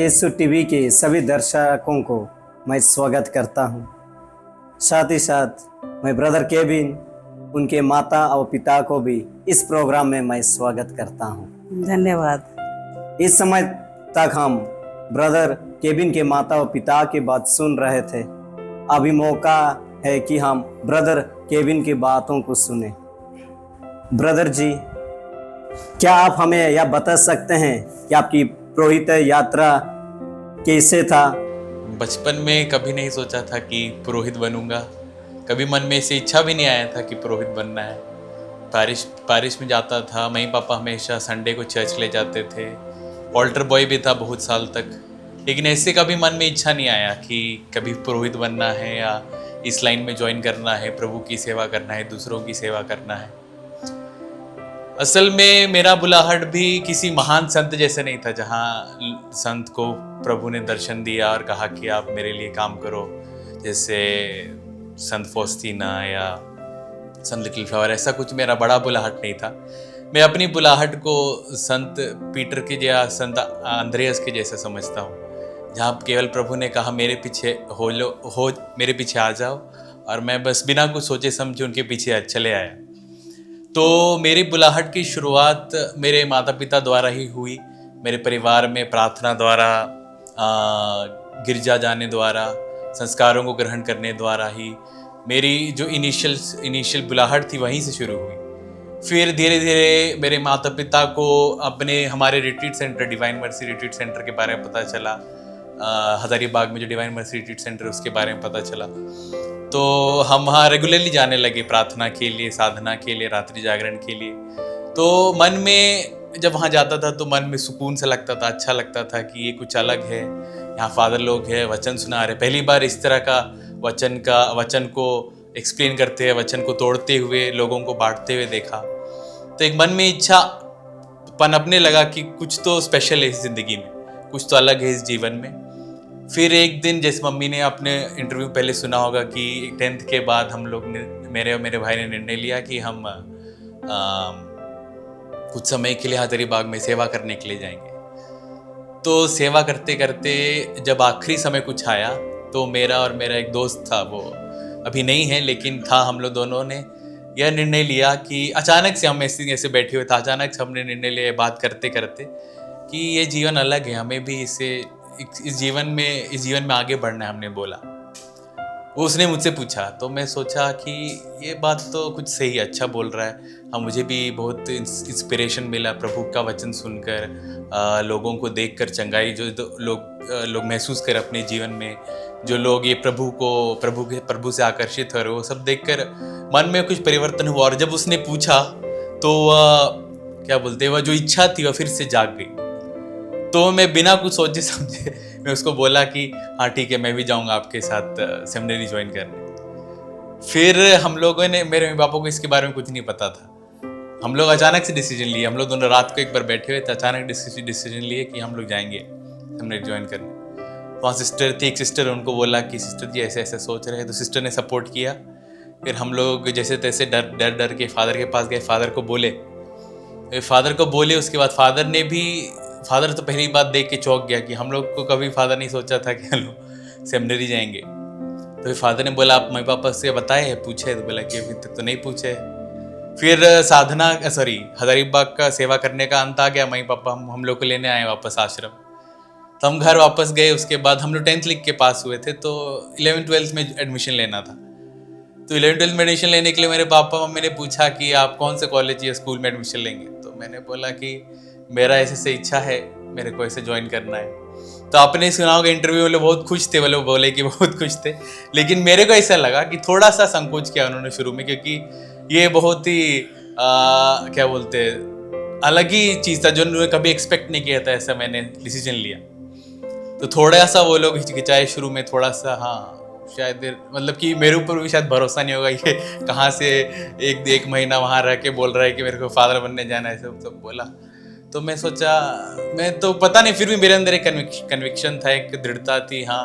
यीशु TV के सभी दर्शकों को मैं स्वागत करता हूं। साथ ही साथ मैं ब्रदर केविन, उनके माता और पिता को भी इस प्रोग्राम में मैं स्वागत करता हूं। धन्यवाद। इस समय तक हम ब्रदर केविन के माता और पिता की बात सुन रहे थे। अभी मौका है कि हम ब्रदर केविन की बातों को सुने। ब्रदर जी, क्या आप हमें यह बता सकते हैं कि आपकी पुरोहित यात्रा कैसे था? बचपन में कभी नहीं सोचा था कि पुरोहित बनूंगा। कभी मन में ऐसी इच्छा भी नहीं आया था कि पुरोहित बनना है। पारिश में जाता था। मम्मी पापा हमेशा संडे को चर्च ले जाते थे। ऑल्टर बॉय भी था बहुत साल तक, लेकिन ऐसे कभी मन में इच्छा नहीं आया कि कभी पुरोहित बनना है या इस लाइन में ज्वाइन करना है, प्रभु की सेवा करना है, दूसरों की सेवा करना है। असल में मेरा बुलाहट भी किसी महान संत जैसे नहीं था, जहाँ संत को प्रभु ने दर्शन दिया और कहा कि आप मेरे लिए काम करो, जैसे संत फौस्तीना या संत लिटिल फ्लावर। ऐसा कुछ मेरा बड़ा बुलाहट नहीं था। मैं अपनी बुलाहट को संत पीटर के या संत अंद्रयास के जैसा समझता हूँ, जहाँ केवल प्रभु ने कहा मेरे पीछे हो मेरे पीछे आ जाओ, और मैं बस बिना कुछ सोचे समझे उनके पीछे चले आया। तो मेरी बुलाहट की शुरुआत मेरे माता पिता द्वारा ही हुई। मेरे परिवार में प्रार्थना द्वारा, गिरजा जाने द्वारा, संस्कारों को ग्रहण करने द्वारा ही मेरी जो इनिशियल बुलाहट थी वहीं से शुरू हुई। फिर धीरे धीरे मेरे माता पिता को हमारे retreat centre, divine mercy retreat centre के बारे में पता चला। हजारीबाग में जो डिवाइन मर्सी रिट्रीट सेंटर उसके बारे में पता चला। तो हम वहाँ रेगुलरली जाने लगे, प्रार्थना के लिए, साधना के लिए, रात्रि जागरण के लिए। तो मन में जब वहाँ जाता था तो मन में सुकून सा लगता था, अच्छा लगता था कि ये कुछ अलग है। यहाँ फादर लोग हैं, वचन सुना रहे। पहली बार इस तरह का वचन को एक्सप्लेन करते हैं, वचन को तोड़ते हुए लोगों को बांटते हुए देखा। तो एक मन में इच्छा पनपने लगा कि कुछ तो स्पेशल है इस जिंदगी में, कुछ तो अलग है इस जीवन में। फिर एक दिन, जैसे मम्मी ने अपने इंटरव्यू पहले सुना होगा कि 10th के बाद हम लोग ने, मेरे और मेरे भाई ने निर्णय लिया कि हम कुछ समय के लिए हजारीबाग में सेवा करने के लिए जाएंगे। तो सेवा करते करते जब आखिरी समय कुछ आया तो मेरा और मेरा एक दोस्त था, वो अभी नहीं है लेकिन था, हम लोग दोनों ने यह निर्णय लिया कि अचानक से हम ऐसे बैठे हुए थे, अचानक से हमने निर्णय लिया बात करते करते कि ये जीवन अलग है, हमें भी इस जीवन में आगे बढ़ना है। हमने बोला, वो उसने मुझसे पूछा, तो मैं सोचा कि ये बात तो कुछ सही, अच्छा बोल रहा है। हाँ, मुझे भी बहुत इंस्पिरेशन मिला प्रभु का वचन सुनकर, लोगों को देखकर, चंगाई जो लोग महसूस कर अपने जीवन में, जो लोग ये प्रभु से आकर्षित हो रहे, वो सब देखकर मन में कुछ परिवर्तन हुआ। और जब उसने पूछा तो क्या बोलते, वह जो इच्छा थी वह फिर से जाग गई। तो मैं बिना कुछ सोचे समझे मैं उसको बोला कि हाँ ठीक है, मैं भी जाऊंगा आपके साथ सेमिनरी ज्वाइन करने। फिर हम लोगों ने, मेरे मम्मी पापा को इसके बारे में कुछ नहीं पता था। हम लोग अचानक से डिसीजन लिए, हम लोग दोनों रात को एक बार बैठे हुए थे, अचानक डिसीजन लिए कि हम लोग जाएंगे सेमिनरी ज्वाइन करने। वहाँ सिस्टर थी, एक सिस्टर, उनको बोला कि सिस्टर जी ऐसे ऐसे सोच रहे हैं, तो सिस्टर ने सपोर्ट किया। फिर हम लोग जैसे तैसे डर के फादर के पास गए, फादर को बोले। उसके बाद फादर तो पहली बात देख के चौंक गया कि हम लोग को कभी फादर नहीं सोचा था कि हम लोग सेमिनरी जाएंगे। तो फिर फादर ने बोला आप मम्मी पापा से बताए हैं, पूछे? तो बोला कि अभी तक तो नहीं पूछे। फिर हजारीबाग का सेवा करने का अंत आ गया। मम्मी पापा हम लोग को लेने आए वापस आश्रम। तो हम घर वापस गए। उसके बाद हम लोग 10th लिख के पास हुए थे, तो 11th-12th में एडमिशन लेना था। तो 11th-12th में एडमिशन लेने के लिए मेरे पापा मम्मी ने पूछा कि आप कौन से कॉलेज या स्कूल में एडमिशन लेंगे। तो मैंने बोला कि मेरा ऐसे इच्छा है, मेरे को ऐसे ज्वाइन करना है। तो आपने सुना होगा इंटरव्यू में बहुत खुश थे, वो बोले कि बहुत खुश थे, लेकिन मेरे को ऐसा लगा कि थोड़ा सा संकोच किया उन्होंने शुरू में, क्योंकि ये बहुत ही क्या बोलते, अलग ही चीज़ था जो उन्होंने कभी एक्सपेक्ट नहीं किया था। ऐसा मैंने डिसीजन लिया तो थोड़ा सा वो लोग हिचकिचाए शुरू में, थोड़ा सा। हाँ, शायद मतलब कि मेरे ऊपर भी शायद भरोसा नहीं होगा, ये कहाँ से एक महीना वहाँ रह के बोल रहा है कि मेरे को फादर बनने जाना है, सब बोला। तो मैं सोचा, मैं तो पता नहीं, फिर भी मेरे अंदर एक कन्विक्शन था, एक दृढ़ता थी। हाँ,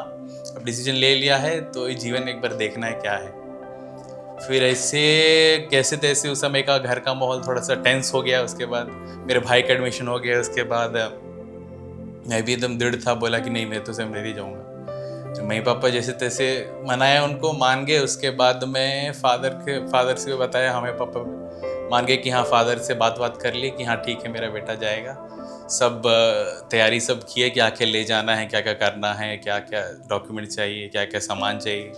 अब डिसीजन ले लिया है तो ये जीवन एक बार देखना है क्या है। फिर ऐसे कैसे तैसे उस समय का घर का माहौल थोड़ा सा टेंस हो गया। उसके बाद मेरे भाई का एडमिशन हो गया। उसके बाद मैं भी एकदम दृढ़ था, बोला कि नहीं मैं तो सेमिनरी नहीं जाऊँगा। तो मम्मी पापा जैसे तैसे मनाया, उनको मान गए। उसके बाद मैं फादर से बताया, हमें पापा मान गए कि हाँ, फादर से बात कर ली कि हाँ ठीक है मेरा बेटा जाएगा। सब तैयारी सब किए कि आके ले जाना है, क्या क्या करना है, क्या क्या डॉक्यूमेंट चाहिए, क्या क्या सामान चाहिए,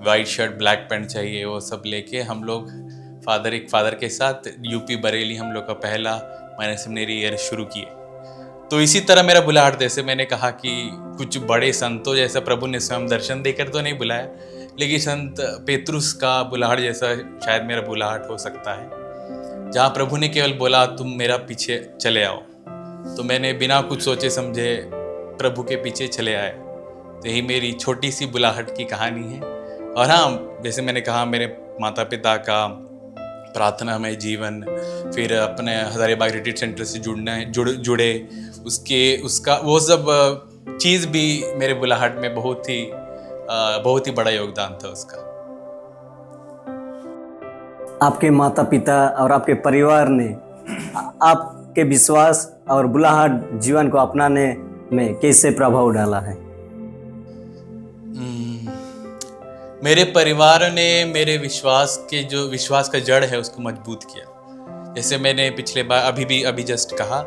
वाइट शर्ट ब्लैक पैंट चाहिए, वो सब लेके हम लोग फादर के साथ यूपी बरेली हम लोग का पहला मैंने सेमिनरी ईयर शुरू किए। तो इसी तरह मेरा बुलाहट, जैसे मैंने कहा कि कुछ बड़े संतों जैसा प्रभु ने स्वयं दर्शन देकर तो नहीं बुलाया, लेकिन संत पेतरुस का बुलाहट जैसा शायद मेरा बुलाहट हो सकता है, जहाँ प्रभु ने केवल बोला तुम मेरा पीछे चले आओ, तो मैंने बिना कुछ सोचे समझे प्रभु के पीछे चले आए। तो यही मेरी छोटी सी बुलाहट की कहानी है। और हाँ, जैसे मैंने कहा, मेरे माता पिता का प्रार्थनामय जीवन, फिर अपने हजारीबाग रिट्रीट सेंटर से जुड़े उसका वो सब चीज़ भी मेरे बुलाहट में बहुत ही बड़ा योगदान था उसका। आपके माता पिता और आपके परिवार ने आपके विश्वास और बुलाहट जीवन को अपनाने में कैसे प्रभाव डाला है? मेरे परिवार ने मेरे विश्वास का जड़ है उसको मजबूत किया। जैसे मैंने पिछले बार अभी जस्ट कहा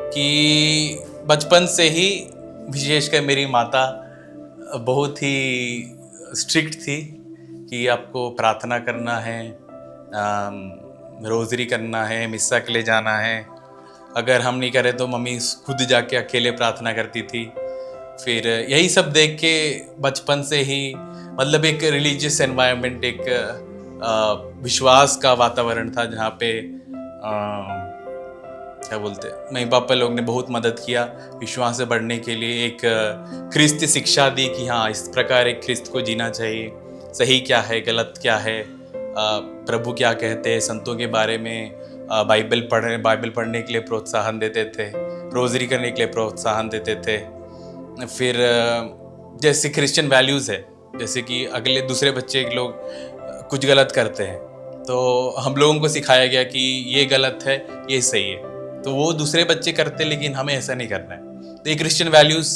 कि बचपन से ही विशेषकर मेरी माता बहुत ही स्ट्रिक्ट थी कि आपको प्रार्थना करना है, रोज़री करना है, मिस्सा के लिए जाना है। अगर हम नहीं करें तो मम्मी खुद जाके अकेले प्रार्थना करती थी। फिर यही सब देख के बचपन से ही, मतलब एक रिलीजियस एनवायरनमेंट, एक विश्वास का वातावरण था जहाँ पे क्या बोलते, मम्मी पापा लोग ने बहुत मदद किया विश्वास से बढ़ने के लिए। एक ख्रिस्त शिक्षा दी कि हाँ इस प्रकार एक ख्रिस्त को जीना चाहिए, सही क्या है गलत क्या है, प्रभु क्या कहते हैं, संतों के बारे में, बाइबल पढ़ने के लिए प्रोत्साहन देते थे, रोज़री करने के लिए प्रोत्साहन देते थे। फिर जैसे क्रिश्चियन वैल्यूज़ है, जैसे कि अगले दूसरे बच्चे लोग कुछ गलत करते हैं तो हम लोगों को सिखाया गया कि ये गलत है ये सही है, तो वो दूसरे बच्चे करते लेकिन हमें ऐसा नहीं करना है। तो ये क्रिश्चियन वैल्यूज़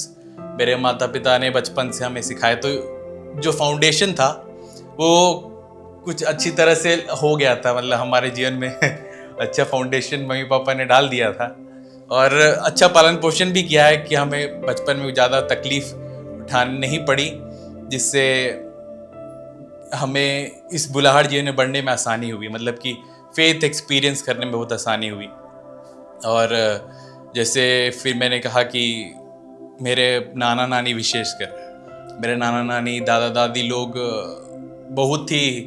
मेरे माता पिता ने बचपन से हमें सिखाए। तो जो फाउंडेशन था वो कुछ अच्छी तरह से हो गया था, मतलब हमारे जीवन में अच्छा फाउंडेशन मम्मी पापा ने डाल दिया था और अच्छा पालन पोषण भी किया है कि हमें बचपन में ज़्यादा तकलीफ उठानी नहीं पड़ी, जिससे हमें इस बुलाहट जीवन में बढ़ने में आसानी हुई, मतलब कि फेथ एक्सपीरियंस करने में बहुत आसानी हुई। और जैसे फिर मैंने कहा कि मेरे नाना नानी, विशेषकर मेरे नाना नानी दादा दादी लोग बहुत ही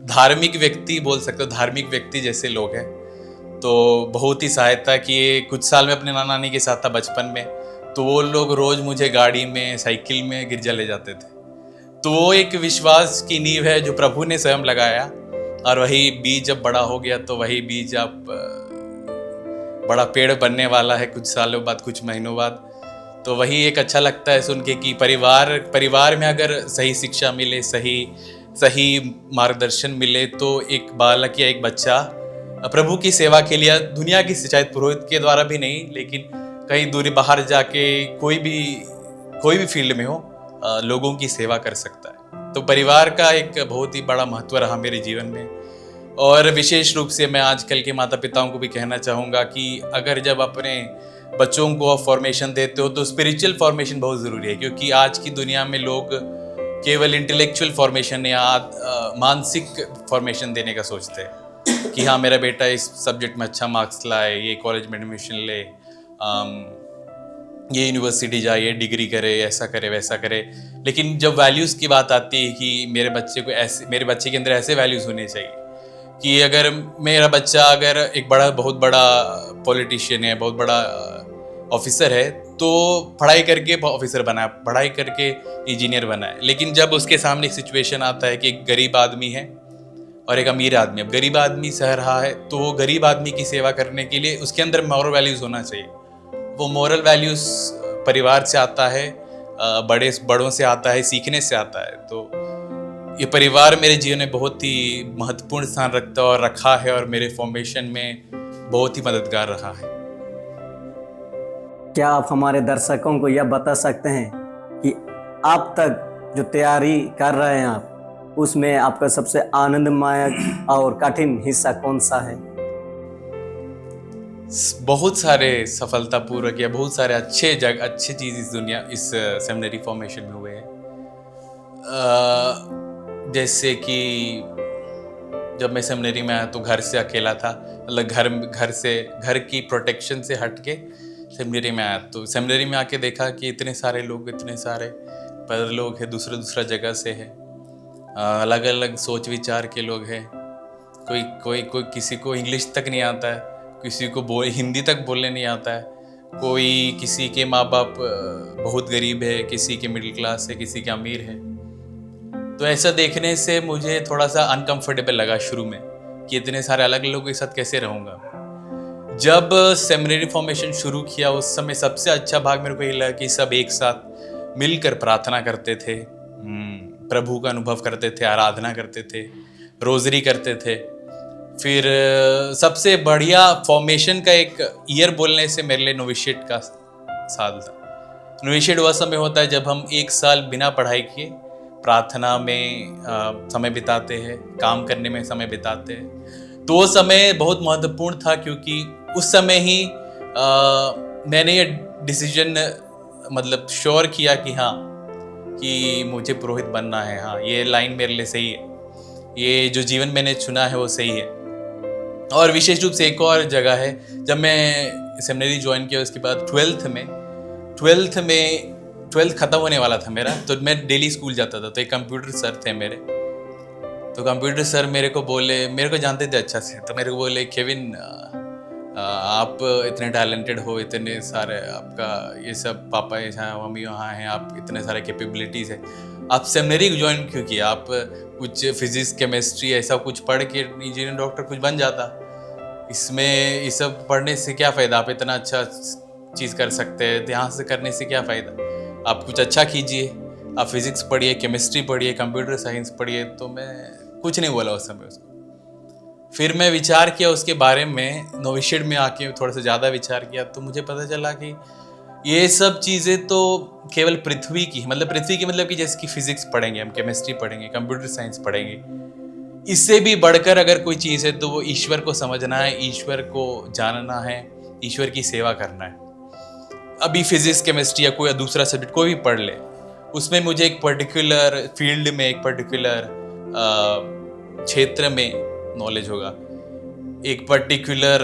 धार्मिक व्यक्ति, बोल सकते हो धार्मिक व्यक्ति जैसे लोग हैं। तो बहुत ही सहायता किए। कुछ साल में अपने नाना नानी के साथ था बचपन में, तो वो लोग रोज़ मुझे गाड़ी में, साइकिल में गिरजा ले जाते थे। तो वो एक विश्वास की नींव है जो प्रभु ने स्वयं लगाया, और वही बीज जब बड़ा हो गया तो वही बीज अब बड़ा पेड़ बनने वाला है कुछ सालों बाद, कुछ महीनों बाद। तो वही एक अच्छा लगता है सुन के कि परिवार में अगर सही शिक्षा मिले, सही मार्गदर्शन मिले, तो एक बालक या एक बच्चा प्रभु की सेवा के लिए दुनिया की, शायद पुरोहित के द्वारा भी नहीं, लेकिन कहीं दूरी बाहर जाके कोई भी फील्ड में हो, लोगों की सेवा कर सकता है। तो परिवार का एक बहुत ही बड़ा महत्व रहा मेरे जीवन में। और विशेष रूप से मैं आजकल के माता पिताओं को भी कहना चाहूँगा कि अगर जब अपने बच्चों को फॉर्मेशन देते हो तो स्पिरिचुअल फॉर्मेशन बहुत ज़रूरी है, क्योंकि आज की दुनिया में लोग केवल इंटेलेक्चुअल फॉर्मेशन या मानसिक फॉर्मेशन देने का सोचते हैं कि हाँ मेरा बेटा इस सब्जेक्ट में अच्छा मार्क्स लाए, ये कॉलेज में एडमिशन ले, ये यूनिवर्सिटी जाए, ये डिग्री करे, ऐसा करे वैसा करे। लेकिन जब वैल्यूज़ की बात आती है कि मेरे बच्चे के अंदर ऐसे वैल्यूज़ होने चाहिए कि अगर मेरा बच्चा अगर एक बहुत बड़ा पॉलिटिशियन है, बहुत बड़ा ऑफिसर है, तो पढ़ाई करके ऑफिसर बना, पढ़ाई करके इंजीनियर बना है। लेकिन जब उसके सामने एक सिचुएशन आता है कि एक गरीब आदमी है और एक अमीर आदमी, अब गरीब आदमी सह रहा है, तो वो गरीब आदमी की सेवा करने के लिए उसके अंदर मॉरल वैल्यूज़ होना चाहिए। वो मॉरल वैल्यूज़ परिवार से आता है, बड़ों से आता है, सीखने से आता है। तो ये परिवार मेरे जीवन में बहुत ही महत्वपूर्ण स्थान रखा है और मेरे फॉर्मेशन में बहुत ही मददगार रहा है। क्या आप हमारे दर्शकों को यह बता सकते हैं कि आप तक जो तैयारी कर रहे हैं आप, उसमें आपका सबसे आनंदमय और कठिन हिस्सा कौन सा है? बहुत सारे सफलतापूर्वक या बहुत सारे अच्छे चीज़ इस दुनिया इस सेमिनरी फॉर्मेशन में हुए हैं। जैसे कि जब मैं सेमिनरी में आया तो घर से अकेला था, मतलब घर की प्रोटेक्शन से हट के सेमिनरी में आया। तो सेमिनरी में आके देखा कि इतने सारे पर लोग हैं, दूसरा जगह से है, अलग अलग सोच विचार के लोग हैं। कोई किसी को इंग्लिश तक नहीं आता है, किसी को हिंदी तक बोलने नहीं आता है, किसी के माँ बाप बहुत गरीब है, किसी के मिडिल क्लास है, किसी के अमीर है। तो ऐसा देखने से मुझे थोड़ा सा अनकंफर्टेबल लगा शुरू में कि इतने सारे अलग लोगों के साथ कैसे रहूँगा। जब सेमिनरी फॉर्मेशन शुरू किया उस समय सबसे अच्छा भाग मेरे को ये लगा कि सब एक साथ मिलकर प्रार्थना करते थे, प्रभु का अनुभव करते थे, आराधना करते थे, रोजरी करते थे। फिर सबसे बढ़िया फॉर्मेशन का एक ईयर बोलने से मेरे लिए नोविशिएट का साल था। नोविशिएट वह समय होता है जब हम एक साल बिना पढ़ाई किए प्रार्थना में समय बिताते हैं, काम करने में समय बिताते हैं। तो वो समय बहुत महत्वपूर्ण था क्योंकि उस समय ही मैंने ये डिसीजन मतलब श्योर किया कि हाँ, कि मुझे पुरोहित बनना है। हाँ, ये लाइन मेरे लिए सही है, ये जो जीवन मैंने चुना है वो सही है। और विशेष रूप से एक और जगह है, जब मैं सेमिनरी ज्वाइन किया उसके बाद ट्वेल्थ खत्म होने वाला था मेरा, तो मैं डेली स्कूल जाता था। तो एक कंप्यूटर सर थे मेरे, तो कंप्यूटर सर मेरे को जानते थे अच्छा से, तो मेरे को बोले, केविन आप इतने टैलेंटेड हो, इतने सारे आपका ये सब पापा यहाँ मम्मी यहाँ हैं, आप इतने सारे कैपेबिलिटीज़ है, आप सेमिनरी ज्वाइन क्यों किया? आप कुछ फिजिक्स केमिस्ट्री ऐसा कुछ पढ़ के इंजीनियर डॉक्टर कुछ बन जाता। इसमें ये सब पढ़ने से क्या फ़ायदा? आप इतना अच्छा चीज़ कर सकते हैं, ध्यान से करने से क्या फ़ायदा? आप कुछ अच्छा कीजिए, आप फिजिक्स पढ़िए, केमिस्ट्री पढ़िए, कंप्यूटर साइंस पढ़िए। तो मैं कुछ नहीं बोला उस समय उसको। फिर मैं विचार किया उसके बारे में, नोविशिएट में आके थोड़ा सा ज़्यादा विचार किया, तो मुझे पता चला कि ये सब चीज़ें तो केवल पृथ्वी की मतलब कि जैसे कि फिजिक्स पढ़ेंगे हम, केमिस्ट्री पढ़ेंगे, कंप्यूटर साइंस पढ़ेंगे, इससे भी बढ़कर अगर कोई चीज़ है तो वो ईश्वर को समझना है, ईश्वर को जानना है, ईश्वर की सेवा करना है। अभी फिजिक्स केमिस्ट्री या कोई दूसरा सब्जेक्ट कोई भी पढ़ ले, उसमें मुझे एक पर्टिकुलर फील्ड में, एक पर्टिकुलर क्षेत्र में नॉलेज होगा, एक पर्टिकुलर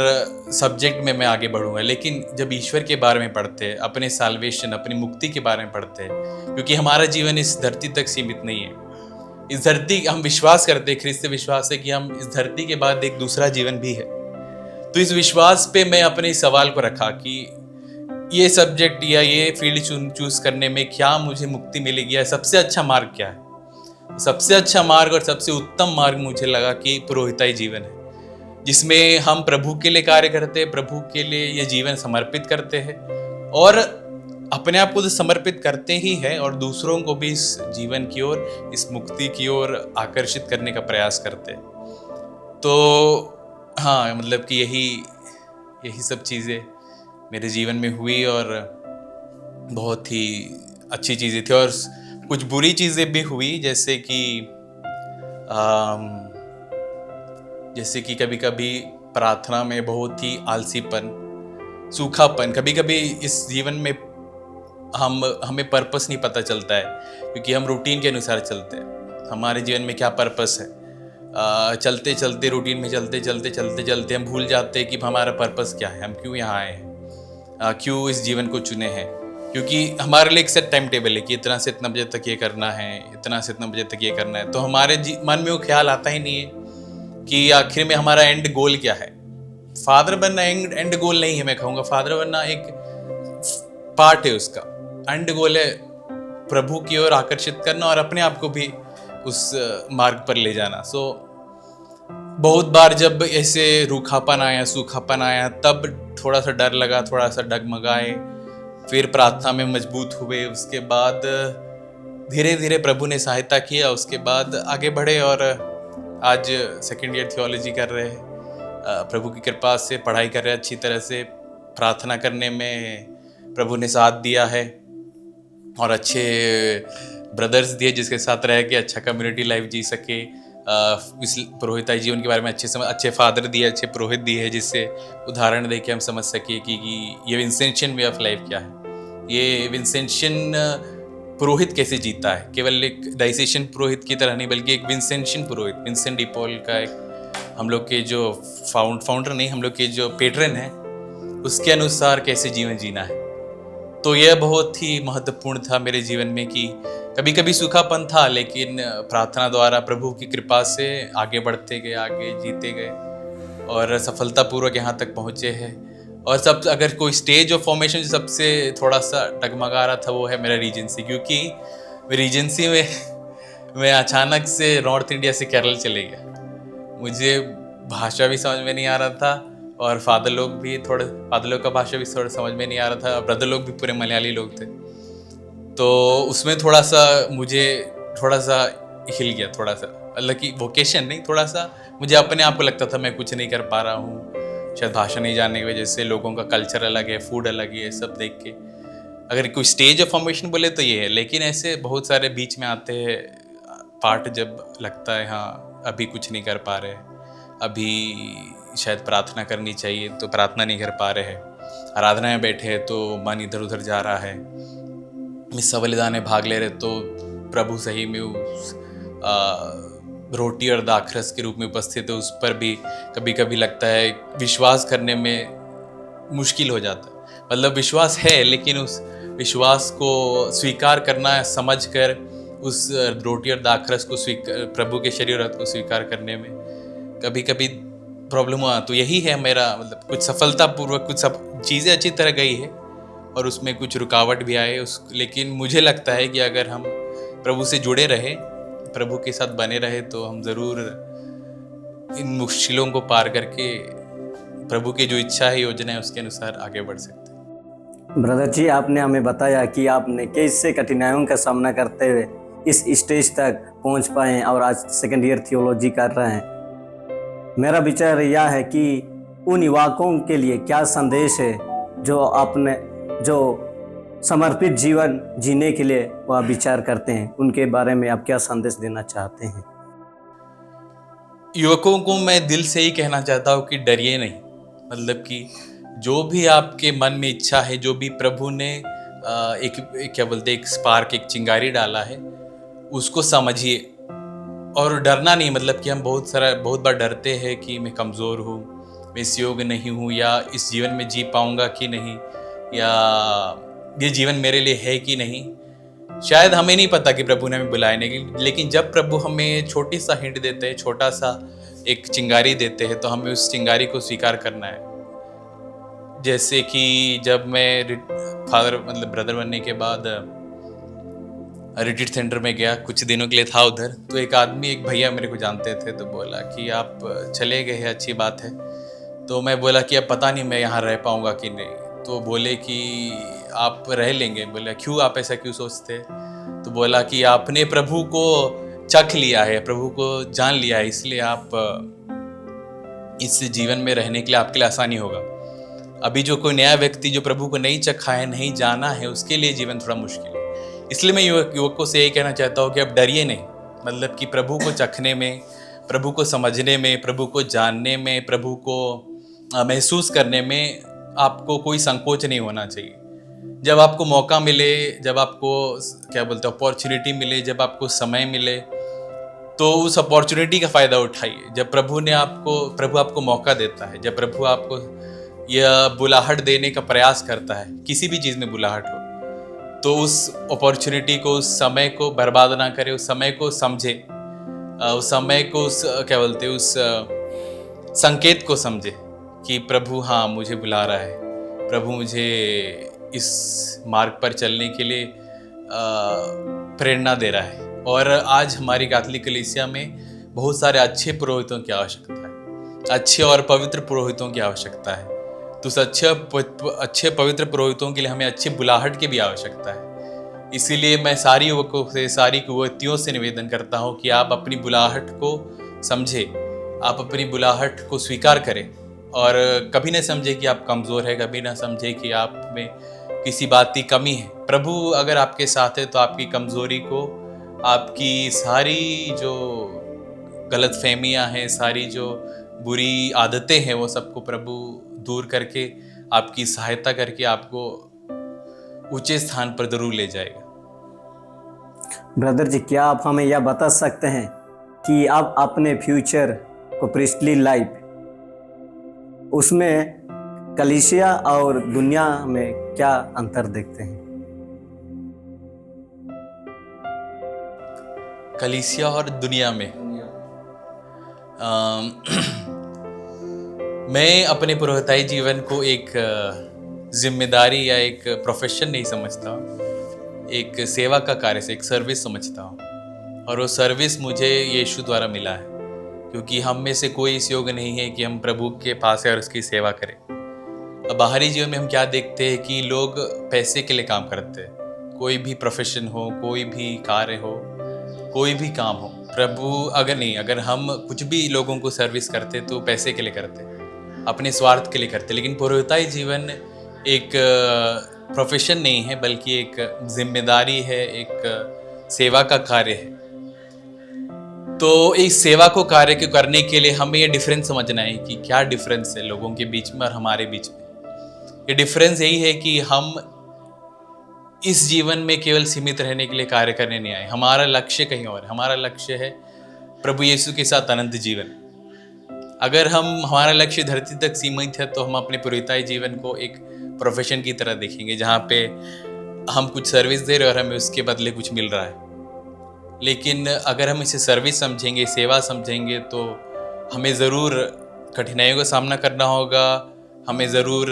सब्जेक्ट में मैं आगे बढ़ूंगा। लेकिन जब ईश्वर के बारे में पढ़ते हैं, अपने साल्वेशन, अपनी मुक्ति के बारे में पढ़ते हैं, क्योंकि हमारा जीवन इस धरती तक सीमित नहीं है। इस धरती हम विश्वास करते हैं, ख्रिस्त विश्वास है कि हम इस धरती के बाद एक दूसरा जीवन भी है। तो इस विश्वास पे मैं अपने सवाल को रखा कि ये सब्जेक्ट या ये फील्ड चूज करने में क्या मुझे मुक्ति मिलेगी, या सबसे अच्छा मार्ग क्या है? सबसे अच्छा मार्ग और सबसे उत्तम मार्ग मुझे लगा कि पुरोहिताई जीवन है, जिसमें हम प्रभु के लिए कार्य करते हैं, प्रभु के लिए ये जीवन समर्पित करते हैं, और अपने आप को तो समर्पित करते ही हैं और दूसरों को भी इस जीवन की ओर, इस मुक्ति की ओर आकर्षित करने का प्रयास करते हैं। तो हाँ, मतलब कि यही सब चीज़ें मेरे जीवन में हुई और बहुत ही अच्छी चीज़ें थी, और कुछ बुरी चीज़ें भी हुई, जैसे कि कभी कभी प्रार्थना में बहुत ही आलसीपन, सूखापन, कभी कभी इस जीवन में हमें पर्पस नहीं पता चलता है, क्योंकि हम रूटीन के अनुसार चलते हैं। हमारे जीवन में क्या पर्पस है, चलते चलते रूटीन में चलते हम भूल जाते हैं कि हमारा पर्पस क्या है, हम क्यों यहाँ आए हैं, क्यों इस जीवन को चुने हैं। क्योंकि हमारे लिए एक सेट टाइम टेबल है कि इतना से इतना बजे तक ये करना है, इतना से इतना बजे तक ये करना है। तो हमारे मन में वो ख्याल आता ही नहीं है कि आखिर में हमारा एंड गोल क्या है। फादर बनना एंड गोल नहीं है, मैं कहूँगा फादर बनना एक पार्ट है, उसका एंड गोल है प्रभु की ओर आकर्षित करना और अपने आप को भी उस मार्ग पर ले जाना। सो बहुत बार जब ऐसे रूखापन आया, सूखापन आया, तब थोड़ा सा डर लगा, थोड़ा सा डगमगाए, फिर प्रार्थना में मजबूत हुए। उसके बाद धीरे धीरे प्रभु ने सहायता किया, उसके बाद आगे बढ़े और आज सेकेंड ईयर थियोलॉजी कर रहे हैं। प्रभु की कृपा से पढ़ाई कर रहे हैं अच्छी तरह से, प्रार्थना करने में प्रभु ने साथ दिया है और अच्छे ब्रदर्स दिए जिसके साथ रह के अच्छा कम्युनिटी लाइफ जी सके। इस पुरोहिताई जीवन के बारे में अच्छे फादर दिए, अच्छे पुरोहित दिए हैं, जिससे उदाहरण दे के हम समझ सके कि ये विंसेंशियन वे ऑफ लाइफ क्या है, ये विंसेंशियन पुरोहित कैसे जीता है। केवल एक डाइसेशन पुरोहित की तरह नहीं, बल्कि एक विंसेंशियन पुरोहित, विंसेंट डी पॉल का एक हम लोग के जो फाउंडर नहीं, हम लोग के जो पेट्रन है, उसके अनुसार कैसे जीवन जीना है। तो यह बहुत ही महत्वपूर्ण था मेरे जीवन में कि कभी कभी सूखापन था, लेकिन प्रार्थना द्वारा प्रभु की कृपा से आगे बढ़ते गए, आगे जीते गए और सफलतापूर्वक यहाँ तक पहुँचे हैं। और सब अगर कोई स्टेज ऑफ फॉर्मेशन सबसे थोड़ा सा डगमगा रहा था वो है मेरा रीजेंसी, क्योंकि रीजेंसी में मैं अचानक से नॉर्थ इंडिया से केरल चले गया। मुझे भाषा भी समझ में नहीं आ रहा था और फादर लोग का भाषा भी थोड़ा समझ में नहीं आ रहा था, ब्रदर लोग भी पूरे मलयाली लोग थे। तो उसमें थोड़ा सा मुझे हिल गया, थोड़ा सा मतलब कि वोकेशन नहीं, थोड़ा सा मुझे अपने आप को लगता था मैं कुछ नहीं कर पा रहा हूँ, शायद भाषा नहीं जानने की वजह से, लोगों का कल्चर अलग है, फूड अलग है, सब देख के अगर कोई स्टेज ऑफ फॉर्मेशन बोले तो ये है। लेकिन ऐसे बहुत सारे बीच में आते हैं पार्ट जब लगता है हाँ अभी कुछ नहीं कर पा रहे, अभी शायद प्रार्थना करनी चाहिए तो प्रार्थना नहीं कर पा रहे हैं, आराधना में बैठे हैं तो मन इधर उधर जा रहा है, मिस्सा बलिदान में भाग ले रहे तो प्रभु सही में उस रोटी और दाखरस के रूप में उपस्थित है, उस पर भी कभी कभी लगता है विश्वास करने में मुश्किल हो जाता है। मतलब विश्वास है लेकिन उस विश्वास को स्वीकार करना, समझकर उस रोटी और दाखरस को प्रभु के शरीर को स्वीकार करने में कभी कभी प्रॉब्लम हुआ। तो यही है मेरा मतलब कुछ सफलतापूर्वक कुछ सब चीज़ें अच्छी तरह गई है और उसमें कुछ रुकावट भी आए लेकिन मुझे लगता है कि अगर हम प्रभु से जुड़े रहे, प्रभु के साथ बने रहे तो हम ज़रूर इन मुश्किलों को पार करके प्रभु की जो इच्छा है, योजना है, उसके अनुसार आगे बढ़ सकते हैं। ब्रदर जी, आपने हमें बताया कि आपने कैसे कठिनाइयों का सामना करते हुए इस स्टेज तक पहुंच पाए और आज सेकंड ईयर थियोलॉजी कर रहे हैं। मेरा विचार यह है कि उन युवकों के लिए क्या संदेश है जो समर्पित जीवन जीने के लिए वह विचार करते हैं, उनके बारे में आप क्या संदेश देना चाहते हैं? युवकों को मैं दिल से ही कहना चाहता हूँ कि डरिए नहीं। मतलब कि जो भी आपके मन में इच्छा है, जो भी प्रभु ने एक स्पार्क, एक चिंगारी डाला है, उसको समझिए और डरना नहीं। मतलब कि हम बहुत बार डरते हैं कि मैं कमज़ोर हूँ, मैं इस योग्य नहीं हूँ, या इस जीवन में जी पाऊँगा कि नहीं, या ये जीवन मेरे लिए है कि नहीं। शायद हमें नहीं पता कि प्रभु ने हमें बुलाया नहीं, लेकिन जब प्रभु हमें छोटी सा हिंट देते हैं, छोटा सा एक चिंगारी देते हैं, तो हमें उस चिंगारी को स्वीकार करना है। जैसे कि जब मैं ब्रदर बनने के बाद रिट्रीट सेंटर में गया, कुछ दिनों के लिए था उधर, तो एक भैया मेरे को जानते थे, तो बोला कि आप चले गए हैं, अच्छी बात है। तो मैं बोला कि अब पता नहीं मैं यहाँ रह पाऊँगा कि नहीं। तो बोले कि आप रह लेंगे। बोला क्यों, आप ऐसा क्यों सोचते? तो बोला कि आपने प्रभु को चख लिया है, प्रभु को जान लिया है, इसलिए आप इस जीवन में रहने के लिए आपके लिए आसानी होगा। अभी जो कोई नया व्यक्ति जो प्रभु को नहीं चखा है, नहीं जाना है, उसके लिए जीवन थोड़ा मुश्किल है। इसलिए मैं युवकों से यही कहना चाहता हूँ कि आप डरिए नहीं। मतलब कि प्रभु को चखने में, प्रभु को समझने में, प्रभु को जानने में, प्रभु को महसूस करने में आपको कोई संकोच नहीं होना चाहिए। जब आपको मौका मिले, जब आपको अपॉर्चुनिटी मिले, जब आपको समय मिले, तो उस अपॉर्चुनिटी का फ़ायदा उठाइए। जब प्रभु आपको मौका देता है, जब प्रभु आपको यह बुलाहट देने का प्रयास करता है, किसी भी चीज़ में बुलाहट हो, तो उस अपॉर्चुनिटी को, उस समय को बर्बाद ना करें, उस समय को समझे, उस समय को उस संकेत को समझे कि प्रभु हाँ मुझे बुला रहा है, प्रभु मुझे इस मार्ग पर चलने के लिए प्रेरणा दे रहा है। और आज हमारी कैथोलिक कलीसिया में बहुत सारे अच्छे पुरोहितों की आवश्यकता है, अच्छे और पवित्र पुरोहितों की आवश्यकता है। तो उस अच्छे पवित्र पुरोहितों के लिए हमें अच्छी बुलाहट की भी आवश्यकता है। इसीलिए मैं सारी युवकों से, सारी युवतियों से निवेदन करता हूँ कि आप अपनी बुलाहट को समझे, आप अपनी बुलाहट को स्वीकार करें और कभी न समझे कि आप कमज़ोर है, कभी ना समझे कि आप में किसी बात की कमी है। प्रभु अगर आपके साथ है तो आपकी कमज़ोरी को, आपकी सारी जो गलतफहमियां हैं, सारी जो बुरी आदतें हैं, वो सबको प्रभु दूर करके, आपकी सहायता करके आपको ऊंचे स्थान पर जरूर ले जाएगा। ब्रदर जी, क्या आप हमें यह बता सकते हैं कि आप अपने फ्यूचर को प्रीस्टली लाइफ उसमें कलीसिया और दुनिया में क्या अंतर देखते हैं? कलीसिया और दुनिया में मैं अपने पुरोहिताई जीवन को एक जिम्मेदारी या एक प्रोफेशन नहीं समझता, एक सेवा का कार्य से, एक सर्विस समझता हूँ। और वो सर्विस मुझे यीशु द्वारा मिला है, क्योंकि हम में से कोई इस योग्य नहीं है कि हम प्रभु के पास है और उसकी सेवा करें। अब बाहरी जीवन में हम क्या देखते हैं कि लोग पैसे के लिए काम करते हैं। कोई भी प्रोफेशन हो, कोई भी कार्य हो, कोई भी काम हो, अगर हम कुछ भी लोगों को सर्विस करते तो पैसे के लिए करते, अपने स्वार्थ के लिए करते। लेकिन पुरोहिताई जीवन एक प्रोफेशन नहीं है, बल्कि एक जिम्मेदारी है, एक सेवा का कार्य है। तो इस सेवा को कार्य को करने के लिए हमें ये डिफरेंस समझना है कि क्या डिफरेंस है लोगों के बीच में और हमारे बीच में। ये डिफरेंस यही है कि हम इस जीवन में केवल सीमित रहने के लिए कार्य करने नहीं आए। हमारा लक्ष्य कहीं और है। हमारा लक्ष्य है प्रभु यीशु के साथ अनंत जीवन। अगर हमारा लक्ष्य धरती तक सीमित है तो हम अपने पुरोहिताई जीवन को एक प्रोफेशन की तरह देखेंगे, जहाँ पे हम कुछ सर्विस दे रहे हैं और हमें उसके बदले कुछ मिल रहा है। लेकिन अगर हम इसे सर्विस समझेंगे, सेवा समझेंगे, तो हमें ज़रूर कठिनाइयों का सामना करना होगा। हमें ज़रूर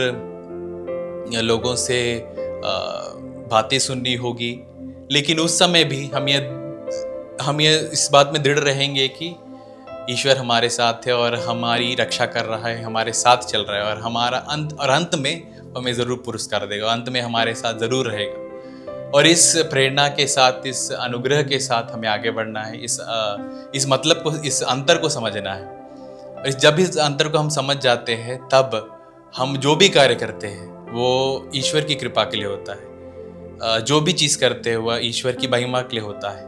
लोगों से बातें सुननी होगी, लेकिन उस समय भी हम ये इस बात में दृढ़ रहेंगे कि ईश्वर हमारे साथ है और हमारी रक्षा कर रहा है, हमारे साथ चल रहा है, और हमारा अंत में हमें ज़रूर पुरस्कार देगा, अंत में हमारे साथ ज़रूर रहेगा। और इस प्रेरणा के साथ, इस अनुग्रह के साथ हमें आगे बढ़ना है। इस मतलब को, इस अंतर को समझना है। और जब इस अंतर को हम समझ जाते हैं, तब हम जो भी कार्य करते हैं वो ईश्वर की कृपा के लिए होता है। जो भी चीज़ करते हैं वह ईश्वर की महिमा के लिए होता है।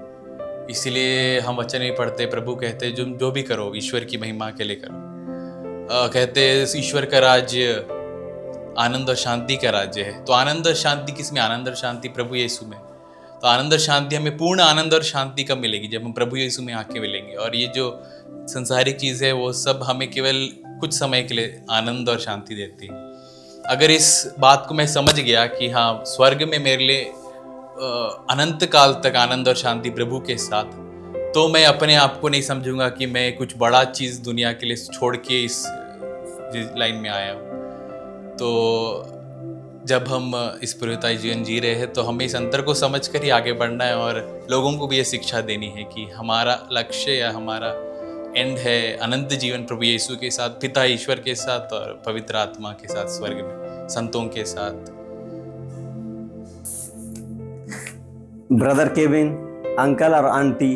इसीलिए हम वचन में पढ़ते, प्रभु कहते हैं जो भी करो ईश्वर की महिमा के लिए करो। कहते हैं ईश्वर का राज्य आनंद और शांति का राज्य है। तो आनंद और शांति किसमें? आनंद और शांति प्रभु यीशु में। तो आनंद और शांति, हमें पूर्ण आनंद और शांति कब मिलेगी? जब हम प्रभु यीशु में आके मिलेंगे। और ये जो संसारिक चीज़ है वो सब हमें केवल कुछ समय के लिए आनंद और शांति देती है। अगर इस बात को मैं समझ गया कि हाँ, स्वर्ग में मेरे लिए अनंत काल तक आनंद और शांति प्रभु के साथ, तो मैं अपने आप को नहीं समझूंगा कि मैं कुछ बड़ा चीज़ दुनिया के लिए छोड़ के इस लाइन में आया हूँ। तो जब हम इस पुरोहिताई जीवन जी रहे हैं तो हमें इस अंतर को समझ कर ही आगे बढ़ना है, और लोगों को भी ये शिक्षा देनी है कि हमारा लक्ष्य या हमारा एंड है अनंत जीवन प्रभु यीशु के साथ, पिता ईश्वर के साथ और पवित्र आत्मा के साथ, स्वर्ग में संतों के साथ। ब्रदर केविन, अंकल और आंटी,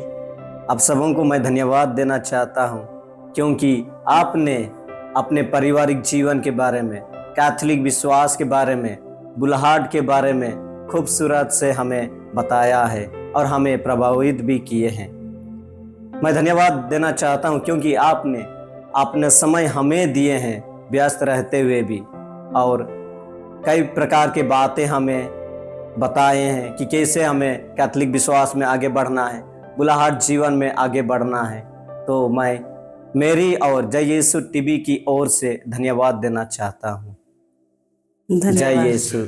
आप सबों को मैं धन्यवाद देना चाहता हूँ, क्योंकि आपने अपने पारिवारिक जीवन के बारे में, कैथोलिक विश्वास के बारे में, बुलाहट के बारे में खूबसूरत से हमें बताया है और हमें प्रभावित भी किए हैं। मैं धन्यवाद देना चाहता हूं, क्योंकि आपने अपने समय हमें दिए हैं, व्यस्त रहते हुए भी, और कई प्रकार की बातें हमें बताए हैं कि कैसे हमें कैथोलिक विश्वास में आगे बढ़ना है, बुलाहट जीवन में आगे बढ़ना है। तो मैं मेरी और जय यीशु टीवी की ओर से धन्यवाद देना चाहता हूँ। जय यीशु।